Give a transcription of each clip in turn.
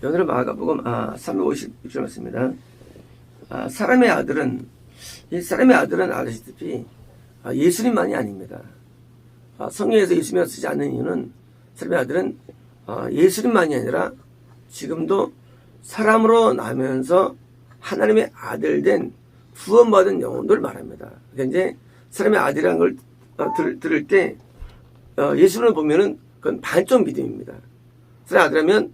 오늘은 마가복음 356절 말씀입니다. 사람의 아들은 아시다시피 예수님만이 아닙니다. 성경에서 예수님을 쓰지 않는 이유는 사람의 아들은 예수님만이 아니라 지금도 사람으로 나면서 하나님의 아들 된 구원받은 영혼들을 말합니다. 그러니까 이제 사람의 아들이라는 걸 들을 때 예수를 보면은 그건 반쪽 믿음입니다. 사람의 아들이라면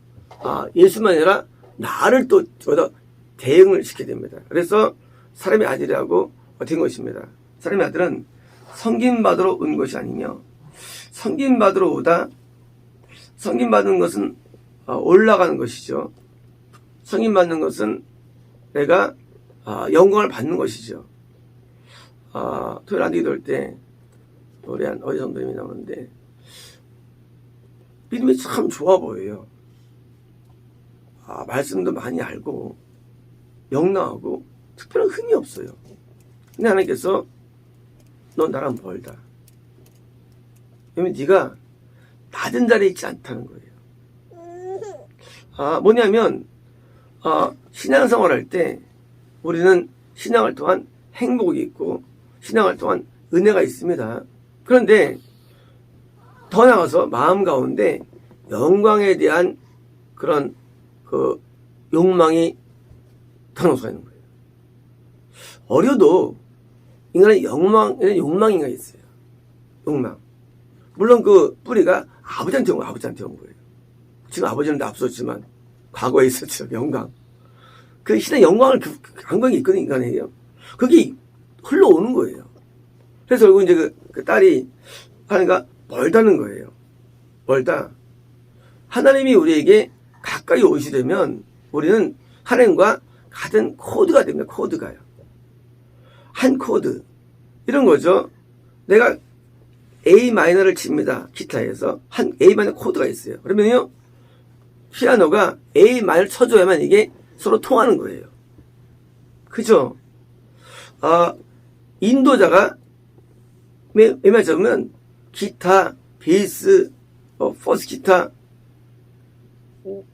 예수만 아니라 나를 또 저다 대응을 시켜야 됩니다. 그래서 사람의 아들이라고 된 것입니다. 사람의 아들은 섬김받으러 온 것이 아니며 섬김받으러 오다 섬김받는 것은 올라가는 것이죠. 섬김받는 것은 내가 영광을 받는 것이죠. 토요일 안되기 돌 때 우리 한 어디 정도님이 나오는데 믿음이 참 좋아 보여요. 말씀도 많이 알고 영롱하고 특별한 흠이 없어요. 근데 하나님께서 넌 나랑 멀다. 왜냐면 네가 낮은 자리에 있지 않다는 거예요. 뭐냐면 신앙생활 할 때 우리는 신앙을 통한 행복이 있고 신앙을 통한 은혜가 있습니다. 그런데 더 나아가서 마음 가운데 영광에 대한 그런 욕망이 더 넘쳐가 있는 거예요. 어려도 인간의 욕망인가 있어요. 욕망. 물론 그 뿌리가 아버지한테 온 거예요. 지금 아버지는 앞섰지만 과거에 있었죠. 영광. 그 신의 영광을 감각이 있거든요, 인간에게요. 그게 흘러오는 거예요. 그래서 결국 이제 그 딸이 하나님과 멀다는 거예요. 멀다. 하나님이 우리에게 가까이 오시려면 우리는 하나님과 같은 코드가 됩니다. 코드가요. 한 코드. 이런 거죠. 내가 A 마이너를 칩니다. 기타에서. 한 A 마이너 코드가 있어요. 그러면요, 피아노가 A 마이너를 쳐줘야만 이게 서로 통하는 거예요. 그죠? 인도자가 웬만히 잡으면 기타, 베이스, 포스 기타,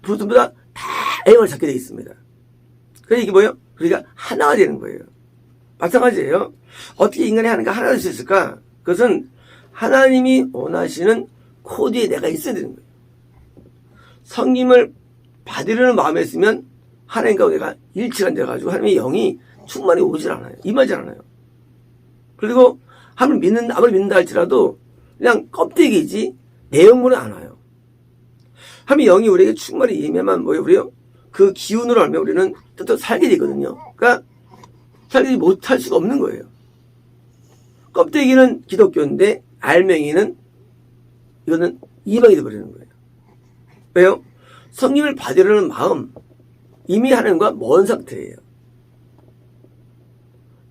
전부 다 A를 잡게 되어 있습니다. 그래서 이게 뭐예요? 우리가 하나가 되는 거예요. 마찬가지예요. 어떻게 인간이 하나가 하나 될 수 있을까? 그것은 하나님이 원하시는 코드에 내가 있어야 되는 거예요. 성김을 받으려는 마음에 있으면 하나님과 우리가 일치가 안 돼가지고 하나님의 영이 충만히 오질 않아요. 임하질 않아요. 그리고 아무리 믿는다 할지라도 그냥 껍데기지 내용물은 안 와요. 하나님의 영이 우리에게 충만히 임해만 뭐예요? 그 기운으로 알면 우리는 또 살게 되거든요. 그러니까 살지 못할 수가 없는 거예요. 껍데기는 기독교인데 알맹이는 이거는 이방이 되어버리는 거예요. 왜요? 성김을 받으려는 마음, 이미 하나님과 먼 상태예요.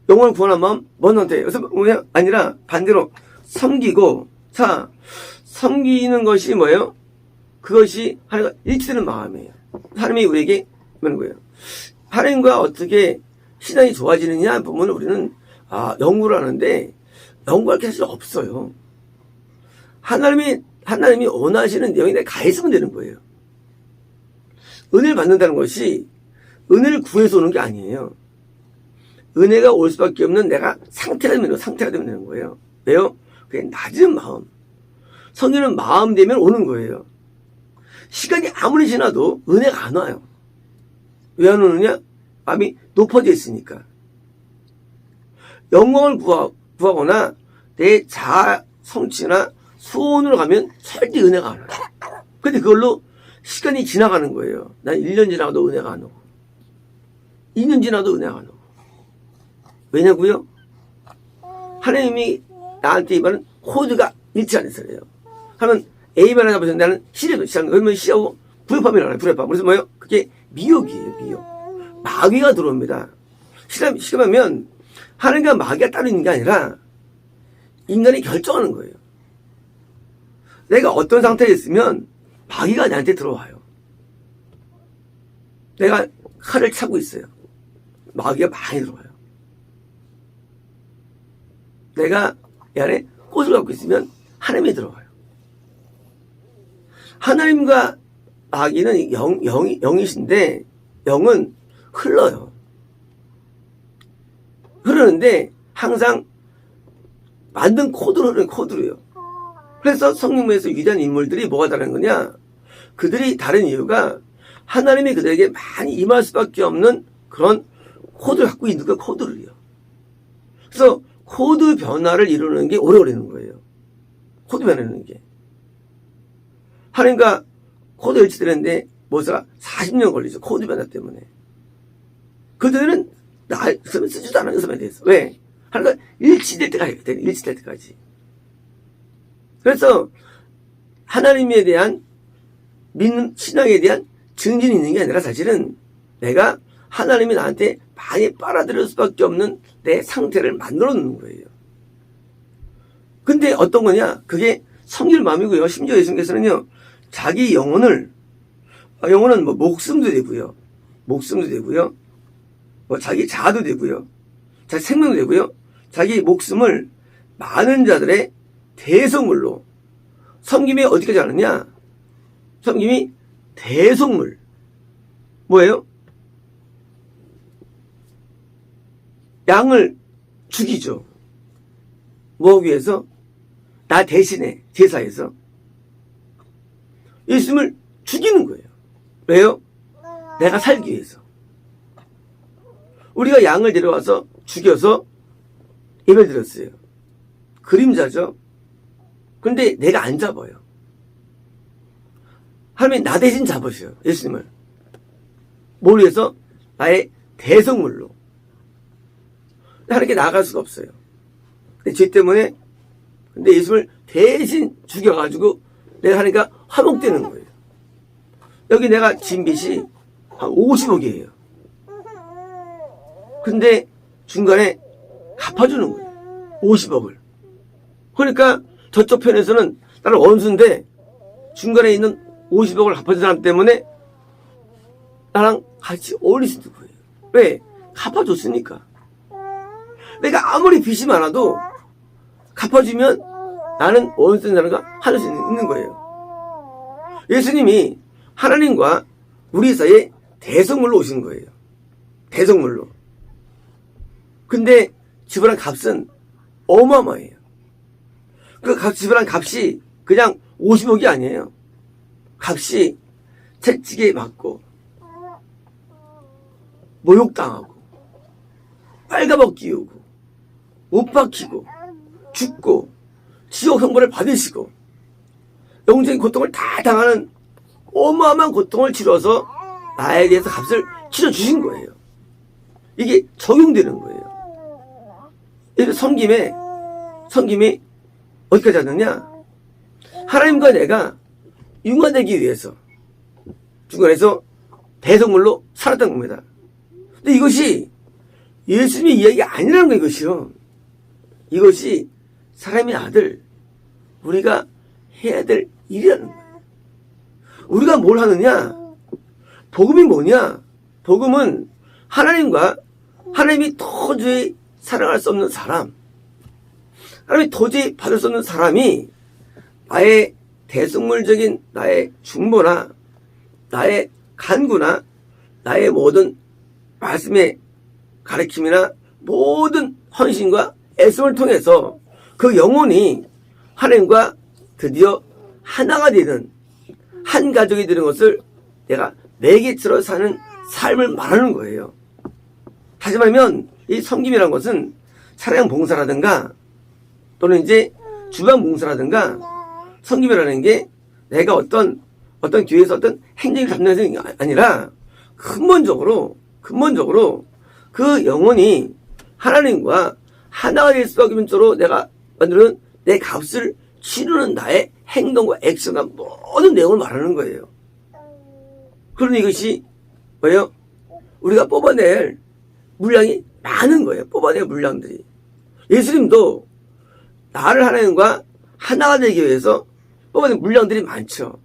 영혼을 구원한 마음, 먼 상태예요. 그래서 그냥 아니라 반대로 섬기고, 섬기는 것이 뭐예요? 그것이 하나님과 일치되는 마음이에요. 하나님이 우리에게 이러는 거예요. 하나님과 어떻게 신앙이 좋아지느냐 보면 우리는 연구를 하는데 연구할 게 사실 없어요. 하나님이 원하시는 내용이 내가 가 있으면 되는 거예요. 은혜를 받는다는 것이 은혜를 구해서 오는 게 아니에요. 은혜가 올 수밖에 없는 내가 상태가 되는 거예요. 왜요? 그게 낮은 마음. 성경은 마음 되면 오는 거예요. 시간이 아무리 지나도 은혜가 안 와요. 왜 안 오느냐? 마음이 높아져 있으니까. 영광을 구하거나 내 자아 성취나 소원으로 가면 절대 은혜가 안 와요. 근데 그걸로 시간이 지나가는 거예요. 난 1년 지나도 은혜가 안 오고 2년 지나도 은혜가 안 오고. 왜냐고요? 하나님이 나한테 이번은 코드가 일치 안 해서 그래요. 하면 A만 하나 보셨는데 나는 C를 시작하는 거예요. 그러면 C하고 불협화음이 나와요. 불협화음. 그래서 뭐예요? 그게 미혹이에요. 미혹. 마귀가 들어옵니다. 실험하면 하나님과 마귀가 따로 있는 게 아니라 인간이 결정하는 거예요. 내가 어떤 상태에 있으면 마귀가 나한테 들어와요. 내가 칼을 차고 있어요. 마귀가 많이 들어와요. 내가 이 안에 꽃을 갖고 있으면 하나님이 들어와요. 하나님과 마귀는 영이신데 영은 흘러요. 흐르는데 항상 만든 코드로 흐르는 코드로요. 그래서 성경에서 위대한 인물들이 뭐가 다른 거냐? 그들이 다른 이유가 하나님이 그들에게 많이 임할 수밖에 없는 그런 코드를 갖고 있는 그 코드를요. 그래서 코드 변화를 이루는 게 오래 걸리는 거예요. 코드 변화하는 게. 하나님과 코드 일치되는데 모세가 40년 걸리죠. 코드 변화 때문에. 그들은 쓰지도 않은 의사에 대해서. 왜? 하나님과 일치될 때까지. 일치될 때까지. 그래서 하나님에 대한 믿는 신앙에 대한 증진이 있는 게 아니라 사실은 내가 하나님이 나한테 많이 빨아들일 수밖에 없는 내 상태를 만들어 놓는 거예요. 근데 어떤 거냐? 그게 성질 마음이고요. 심지어 예수님께서는요, 자기 영혼은 뭐 목숨도 되고요. 목숨도 되고요. 뭐 자기 자아도 되고요. 자기 생명도 되고요. 자기 목숨을 많은 자들의 대속물로 섬김이 어디까지 가느냐? 섬김이 대속물. 뭐예요? 양을 죽이죠. 뭐하기 위해서? 나 대신에 제사에서 예수님을 죽이는 거예요. 왜요? 내가 살기 위해서. 우리가 양을 데려와서 죽여서 예배 드렸어요. 그림자죠. 그런데 내가 안 잡아요. 하나님이 나 대신 잡으셔요. 예수님을. 뭘 위해서? 나의 대성물로. 하나님께 나아갈 수가 없어요. 죄 때문에. 근데 예수님을 대신 죽여가지고 내가 하니까 화목되는 거예요. 여기 내가 진 빚이 한 50억이에요. 근데 중간에 갚아주는 거예요. 50억을. 그러니까 저쪽 편에서는 나는 원수인데 중간에 있는 50억을 갚아준 사람 때문에 나랑 같이 어울릴 수 있는 거예요. 왜? 갚아줬으니까. 내가 아무리 빚이 많아도 갚아주면 나는 원수인 사람과 할 수 있는 거예요. 예수님이 하나님과 우리 사이에 대성물로 오신 거예요. 대성물로. 근데 지불한 값은 어마어마해요. 그 지불한 값이 그냥 50억이 아니에요. 값이 채찍에 맞고 모욕당하고 빨가벗 끼우고 못 박히고 죽고 지옥 형벌을 받으시고 영적인 고통을 다 당하는 어마어마한 고통을 치러서 나에 대해서 값을 치러주신 거예요. 이게 적용되는 거예요. 섬김이 어디까지 하느냐? 하나님과 내가 융화되기 위해서 중간에서 대성물로 살았던 겁니다. 근데 이것이 예수님의 이야기가 아니라는 거예요. 이것이요. 이것이 사람의 아들 우리가 해야 될 일이라는 거예요. 우리가 뭘 하느냐? 복음이 뭐냐? 복음은 하나님이 도저히 사랑할 수 없는 사람, 하나님이 도저히 받을 수 없는 사람이 나의 대성물적인 나의 중보나 나의 간구나 나의 모든 말씀의 가르침이나 모든 헌신과 애씀을 통해서 그 영혼이 하나님과 드디어 하나가 되는 한 가족이 되는 것을 내가 매개체로 사는 삶을 말하는 거예요. 다시 말하면 이 섬김이라는 것은 사랑 봉사라든가 또는 이제 주방 봉사라든가 섬김이라는 게 내가 어떤 교회에서 어떤 행정을 담는 것이 아니라 근본적으로 그 영혼이 하나님과 하나가 될 수밖에 없는 쪽으로 내가 만드는 내 값을 치르는 나의 행동과 액션과 모든 내용을 말하는 거예요. 그러니 이것이 뭐예요? 우리가 뽑아낼 물량이 많은 거예요. 뽑아낼 물량들이. 예수님도 나를 하나님과 하나가 되기 위해서 뽑아낼 물량들이 많죠.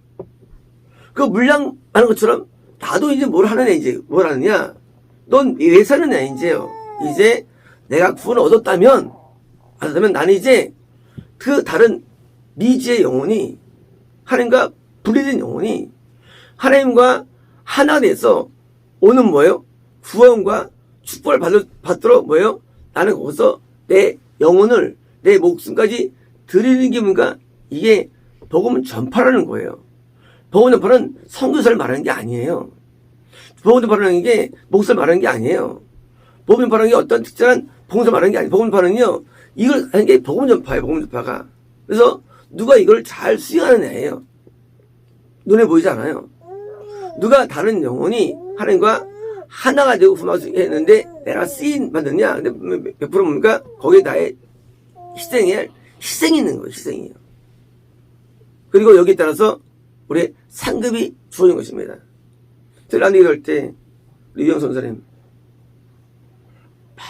그 물량 많은 것처럼 나도 이제 뭘 하느냐? 넌 왜 사느냐, 이제요. 이제 내가 구원을 얻었다면 나는 이제 그 다른 미지의 영혼이 하나님과 분리된 영혼이 하나님과 하나 돼서 오는 뭐예요? 구원과 축복을 받도록 뭐예요? 나는 거기서 내 영혼을, 내 목숨까지 드리는 게 뭔가? 이게 복음 전파라는 거예요. 복음 전파는 선교사를 말하는 게 아니에요. 복음 전파라는 게 목사를 말하는 게 아니에요. 복음 전파라는 게 어떤 특별한 봉사를 말하는 게 아니에요. 복음 전파는요, 이걸 하는 게 복음 전파예요. 복음 전파가. 그래서 누가 이걸 잘 수행하는 애예요. 눈에 보이지 않아요. 누가 다른 영혼이 하나님과 하나가 되고 했는데 내가 쓰임 받느냐? 근데 몇 프로 뭡니까? 거기에 나의 희생이 있는 거예요. 희생이에요. 그리고 여기에 따라서 우리의 상급이 주어진 것입니다. 저희 안 기도할 때 우리 유영 선생님 막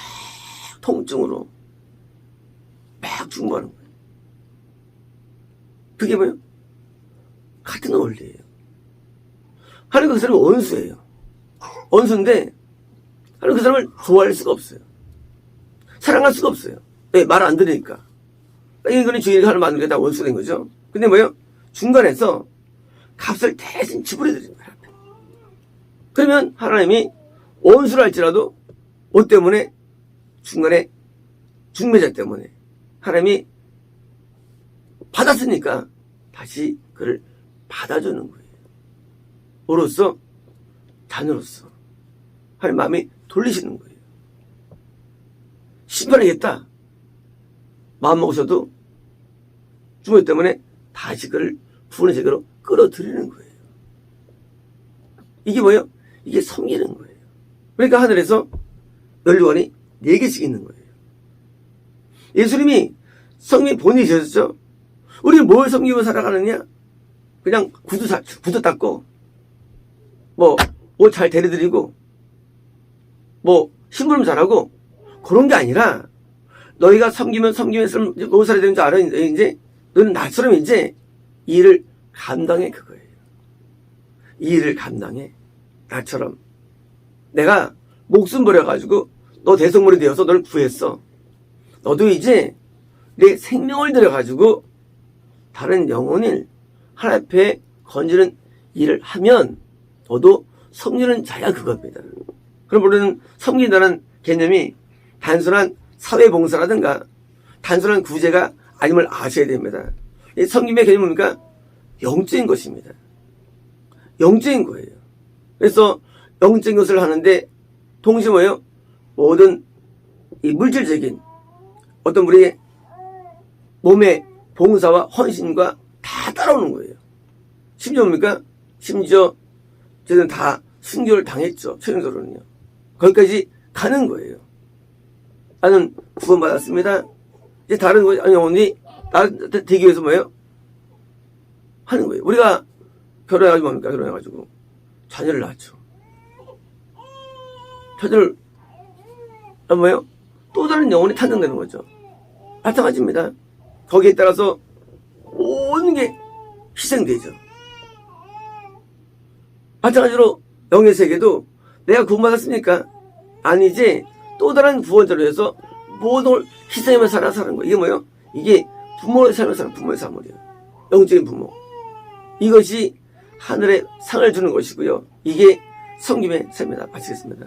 통증으로 막 중보하는 거예요. 그게 뭐예요? 같은 원리예요. 하나님 그 사람은 원수예요. 원수인데 하나님 그 사람을 좋아할 수가 없어요. 사랑할 수가 없어요. 네, 말 안 들으니까. 이거는 주인이 하나님 만든 게 다 원수가 된 거죠. 근데 뭐예요? 중간에서 값을 대신 지불해드리는 거예요. 그러면 하나님이 원수를 할지라도 뭐 때문에? 중간에 중매자 때문에 하나님이 받았으니까 다시 그를 받아주는 거예요. 오로써 자녀로서 하나님 마음이 돌리시는 거예요. 심판하겠다 마음 먹으셔도 중매 때문에 다시 그를 구원의 세계로 끌어들이는 거예요. 이게 뭐예요? 이게 섬기는 거예요. 그러니까 하늘에서 면류관이 4개씩 있는 거예요. 예수님이 성민 본인이셨죠? 우리는 뭘 섬기며 살아가느냐? 그냥 구두 닦고, 옷 잘 데려드리고, 심부름 잘하고, 그런 게 아니라, 너희가 섬기면서 뭐 살아야 되는 줄 알아? 이제, 너는 나처럼 이제, 이 일을 감당해, 그거예요. 이 일을 감당해. 나처럼. 내가 목숨 버려가지고, 너 대성물이 되어서 너를 구했어. 너도 이제, 내 생명을 들여가지고, 다른 영혼을 하나님 앞에 건지는 일을 하면 너도 섬기는 자야 그겁니다. 그럼 우리는 섬긴다는 개념이 단순한 사회봉사라든가 단순한 구제가 아님을 아셔야 됩니다. 이 섬김의 개념은 뭡니까? 영적인 것입니다. 영적인 거예요. 그래서 영적인 것을 하는데 동시에 뭐예요? 모든 이 물질적인 어떤 우리의 몸의 봉사와 헌신과 다 따라오는 거예요. 심지어 뭡니까? 심지어 저는 다 순교를 당했죠. 최종적으로는요. 거기까지 가는 거예요. 나는 구원받았습니다. 이제 다른 영혼이 나한테 되기 위해서 뭐예요? 하는 거예요. 우리가 결혼해가지고 뭡니까? 결혼해가지고 자녀를 낳죠. 자녀를 뭐예요? 또 다른 영혼이 탄생되는 거죠. 마찬가지입니다. 거기에 따라서 모든 게 희생되죠. 마찬가지로 영의 세계도 내가 구원받았습니까? 아니지. 또 다른 구원자로 해서 모든 걸 희생하면서 사는 거예요. 이게 뭐예요? 이게 부모의 삶을 사는 부모의 삶이에요. 영적인 부모. 이것이 하늘의 상을 주는 것이고요. 이게 섬김의 삶이다. 마치겠습니다.